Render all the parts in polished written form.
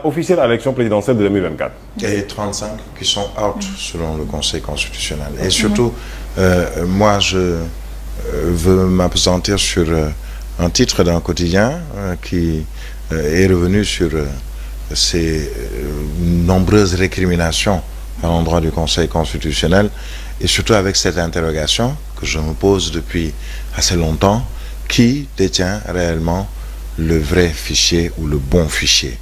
Officielle à l'élection présidentielle de 2024. Et 35 qui sont out selon le Conseil constitutionnel. Et surtout, moi, je veux m'appesantir sur un titre d'un quotidien qui est revenu sur ces nombreuses récriminations à l'endroit du Conseil constitutionnel, et surtout avec cette interrogation que je me pose depuis assez longtemps: qui détient réellement le vrai fichier ou le bon fichier?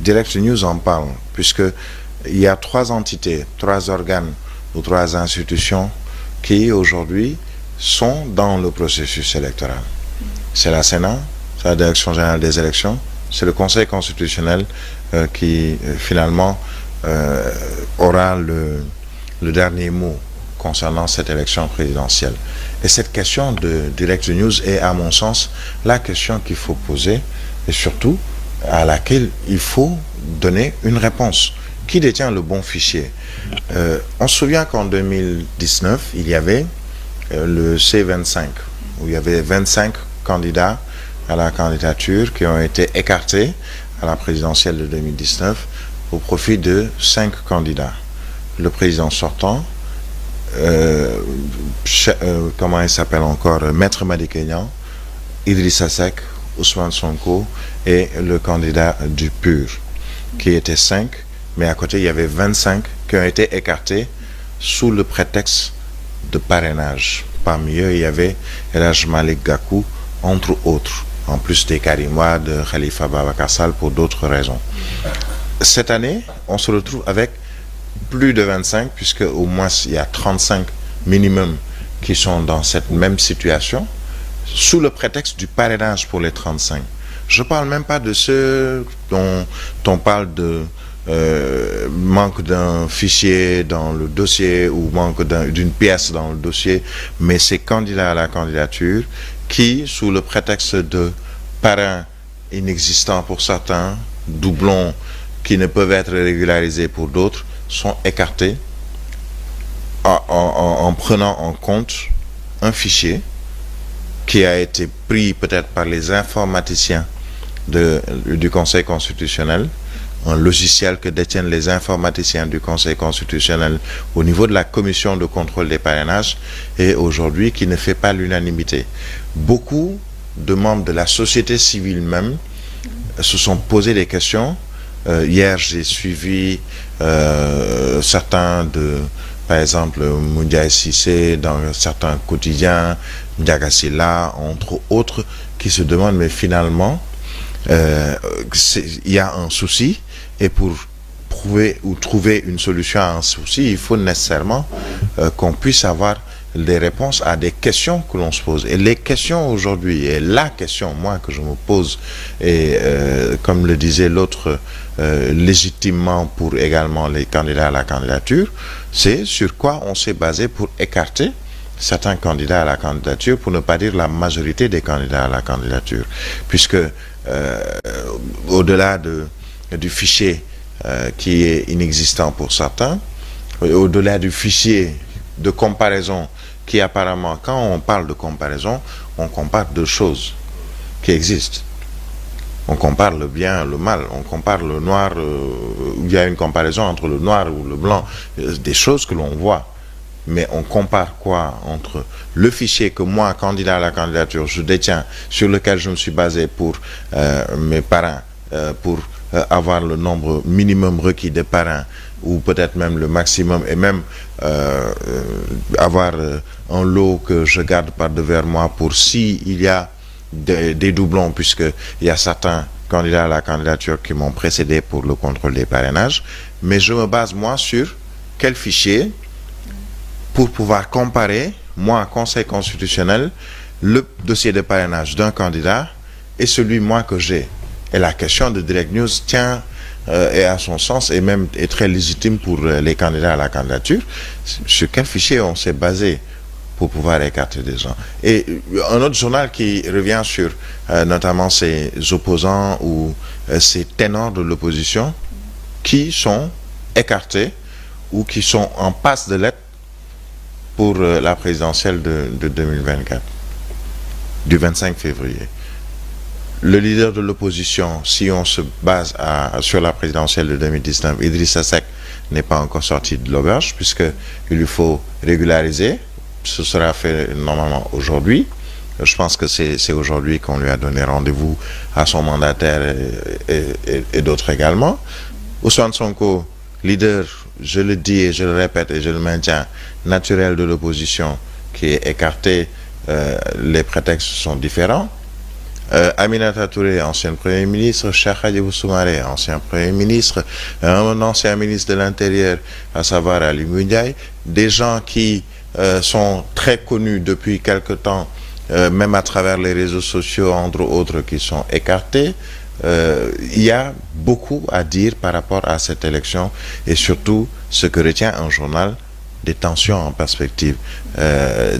Direct News en parle, puisqu'il y a 3 entités, 3 organes ou 3 institutions qui aujourd'hui sont dans le processus électoral. C'est la Sénat, c'est la Direction générale des élections, c'est le Conseil constitutionnel qui finalement aura le dernier mot concernant cette élection présidentielle. Et cette question de Direct News est, à mon sens, la question qu'il faut poser, et surtout à laquelle il faut donner une réponse. Qui détient le bon fichier? On se souvient qu'en 2019, il y avait le C25, où il y avait 25 candidats à la candidature qui ont été écartés à la présidentielle de 2019 au profit de 5 candidats. Le président sortant, comment il s'appelle encore, Maître Madické Niang, Idrissa Seck, Ousmane Sonko et le candidat du PUR, qui étaient 5, mais à côté il y avait 25 qui ont été écartés sous le prétexte de parrainage. Parmi eux, il y avait El Hadj Malick Gakou, entre autres, en plus des Karim Wade, de Khalifa Ababacar Sall, pour d'autres raisons. Cette année, on se retrouve avec plus de 25, puisque au moins il y a 35 minimum qui sont dans cette même situation, sous le prétexte du parrainage pour les 35. Je ne parle même pas de ceux dont on parle de manque d'un fichier dans le dossier ou manque d'une pièce dans le dossier, mais ces candidats à la candidature qui, sous le prétexte de parrains inexistants pour certains, doublons qui ne peuvent être régularisés pour d'autres, sont écartés en prenant en compte un fichier qui a été pris peut-être par les informaticiens du Conseil constitutionnel, un logiciel que détiennent les informaticiens du Conseil constitutionnel au niveau de la commission de contrôle des parrainages, et aujourd'hui qui ne fait pas l'unanimité. Beaucoup de membres de la société civile même se sont posé des questions. Hier, j'ai suivi certains par exemple, Moundiaye Cissé dans certains quotidiens, Ndiaga Sylla, entre autres, qui se demandent, mais finalement, il y a un souci, et pour prouver ou trouver une solution à un souci, il faut nécessairement qu'on puisse avoir des réponses à des questions que l'on se pose. Et les questions aujourd'hui, et la question, moi, que je me pose, et comme le disait l'autre, légitimement pour également les candidats à la candidature, c'est sur quoi on s'est basé pour écarter certains candidats à la candidature, pour ne pas dire la majorité des candidats à la candidature. Puisque au-delà du fichier qui est inexistant pour certains, au-delà du fichier de comparaison qui apparemment, quand on parle de comparaison, on compare 2 choses qui existent. On compare le bien et le mal, on compare le noir, il y a une comparaison entre le noir ou le blanc, des choses que l'on voit. Mais on compare quoi entre le fichier que moi, candidat à la candidature, je détiens, sur lequel je me suis basé pour mes parrains, pour avoir le nombre minimum requis de parrains, ou peut-être même le maximum, et même avoir un lot que je garde par devers moi pour s'il y a des doublons, puisqu'il y a certains candidats à la candidature qui m'ont précédé pour le contrôle des parrainages. Mais je me base, moi, sur quel fichier pour pouvoir comparer, moi, Conseil constitutionnel, le dossier de parrainage d'un candidat et celui, moi, que j'ai. Et la question de Direct News tient et à son sens, et même est très légitime pour les candidats à la candidature. Sur quel fichier on s'est basé pour pouvoir écarter des gens? Et un autre journal qui revient sur notamment ces opposants ou ces ténors de l'opposition qui sont écartés ou qui sont en passe de l'être pour la présidentielle de 2024, du 25 février. le leader de l'opposition, si on se base sur la présidentielle de 2019, Idrissa Seck n'est pas encore sorti de l'auberge puisqu'il lui faut régulariser. Ce sera fait normalement aujourd'hui. Je pense que c'est aujourd'hui qu'on lui a donné rendez-vous à son mandataire et d'autres également. Ousmane Sonko, leader, je le dis et je le répète et je le maintiens, naturel de l'opposition qui est écarté, les prétextes sont différents. Aminata Touré, ancien Premier ministre, Cheikh Hadjibou Soumaré, ancien Premier ministre, un ancien ministre de l'Intérieur, à savoir Ali Ngouille Ndiaye, des gens qui sont très connus depuis quelque temps, même à travers les réseaux sociaux, entre autres, qui sont écartés. Il y a beaucoup à dire par rapport à cette élection et surtout ce que retient un journal, des tensions en perspective.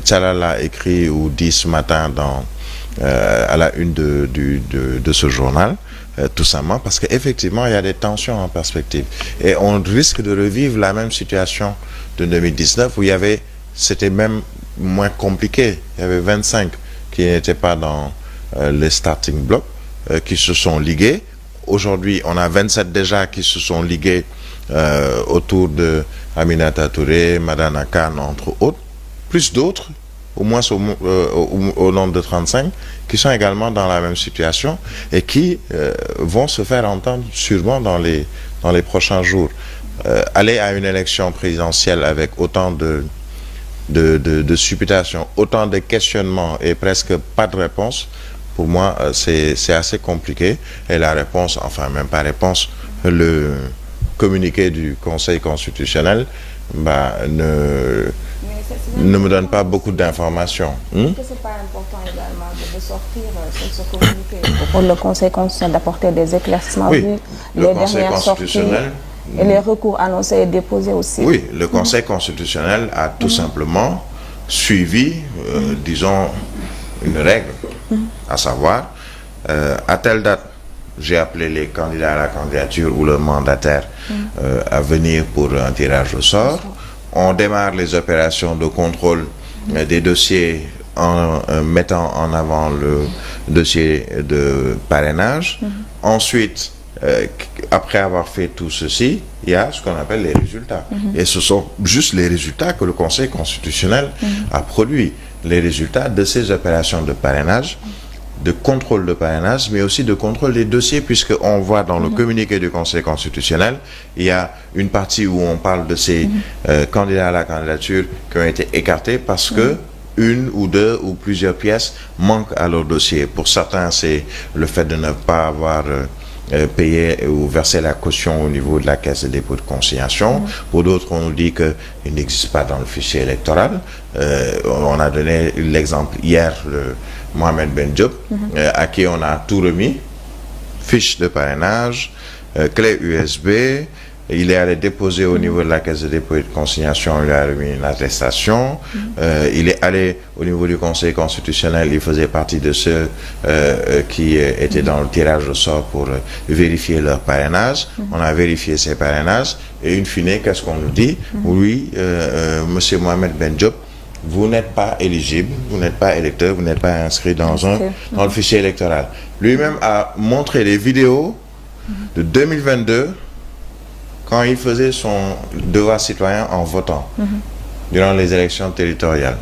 Tchalala écrit ou dit ce matin à la une de ce journal, tout simplement parce qu'effectivement il y a des tensions en perspective et on risque de revivre la même situation de 2019 où c'était même moins compliqué. Il y avait 25 qui n'étaient pas dans les starting blocks, qui se sont ligués. Aujourd'hui, on a 27 déjà qui se sont ligués autour de Aminata Touré, Madana Khan, entre autres, plus d'autres, au moins au nombre de 35, qui sont également dans la même situation et qui vont se faire entendre sûrement dans les prochains jours. Aller à une élection présidentielle avec autant de supputations, autant de questionnements et presque pas de réponse, pour moi, c'est assez compliqué. Et la réponse, enfin même pas réponse, le communiqué du Conseil constitutionnel ne me donne pas beaucoup d'informations. Est-ce que c'est pas important également de sortir ce communiqué pour le Conseil constitutionnel d'apporter des éclaircissements oui, vu le les Conseil dernières constitutionnel sorties et les recours annoncés et déposés aussi? Oui, le Conseil constitutionnel a tout simplement suivi, disons, une règle, à savoir, à telle date, j'ai appelé les candidats à la candidature ou le mandataire à venir pour un tirage au sort. On démarre les opérations de contrôle des dossiers en mettant en avant le dossier de parrainage. Ensuite, après avoir fait tout ceci, il y a ce qu'on appelle les résultats. Et ce sont juste les résultats que le Conseil constitutionnel a produits. Les résultats de ces opérations de parrainage, de contrôle de parrainage, mais aussi de contrôle des dossiers, puisqu'on voit dans le communiqué du Conseil constitutionnel, il y a une partie où on parle de ces candidats à la candidature qui ont été écartés parce que une ou deux ou plusieurs pièces manquent à leur dossier. Pour certains, c'est le fait de ne pas avoir payer ou verser la caution au niveau de la caisse de dépôt de consignation. Pour d'autres, on nous dit qu'il n'existe pas dans le fichier électoral. On a donné l'exemple hier, Mohamed Ben Diop, à qui on a tout remis, fiche de parrainage, clé USB. Il est allé déposer au niveau de la caisse de dépôt et de consignation, il a remis une attestation. Il est allé au niveau du Conseil constitutionnel, il faisait partie de ceux qui étaient dans le tirage au sort pour vérifier leur parrainage. On a vérifié ces parrainages et in fine, qu'est-ce qu'on nous dit? Oui, monsieur Mohamed Ben Diop, vous n'êtes pas éligible, vous n'êtes pas électeur, vous n'êtes pas inscrit dans le fichier électoral. Lui-même a montré des vidéos de 2022 quand il faisait son devoir citoyen en votant durant les élections territoriales.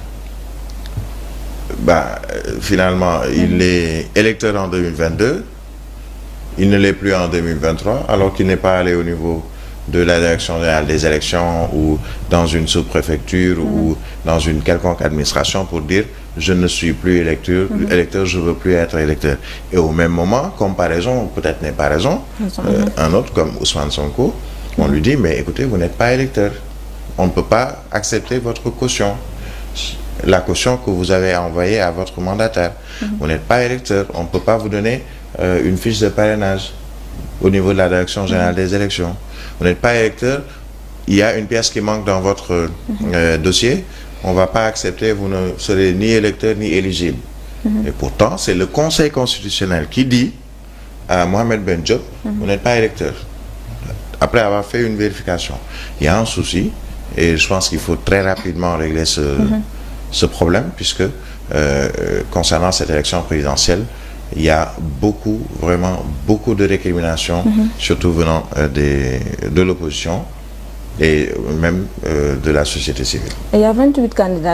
Finalement, il est électeur en 2022, il ne l'est plus en 2023, alors qu'il n'est pas allé au niveau de la direction générale des élections ou dans une sous-préfecture ou dans une quelconque administration pour dire je ne suis plus électeur, je ne veux plus être électeur. Et au même moment, comparaison, peut-être n'est pas raison, un autre comme Ousmane Sonko, on lui dit mais écoutez, vous n'êtes pas électeur, on ne peut pas accepter votre caution, la caution que vous avez envoyée à votre mandataire. Vous n'êtes pas électeur, on ne peut pas vous donner une fiche de parrainage au niveau de la direction générale des élections. Vous n'êtes pas électeur, il y a une pièce qui manque dans votre dossier, on ne va pas accepter, vous ne serez ni électeur ni éligible. Et pourtant, c'est le Conseil constitutionnel qui dit à Mohamed Ben Diop, vous n'êtes pas électeur. Après avoir fait une vérification, il y a un souci et je pense qu'il faut très rapidement régler ce problème puisque concernant cette élection présidentielle, il y a vraiment beaucoup de récriminations, surtout venant de l'opposition et même de la société civile. Et il y a 28 candidats.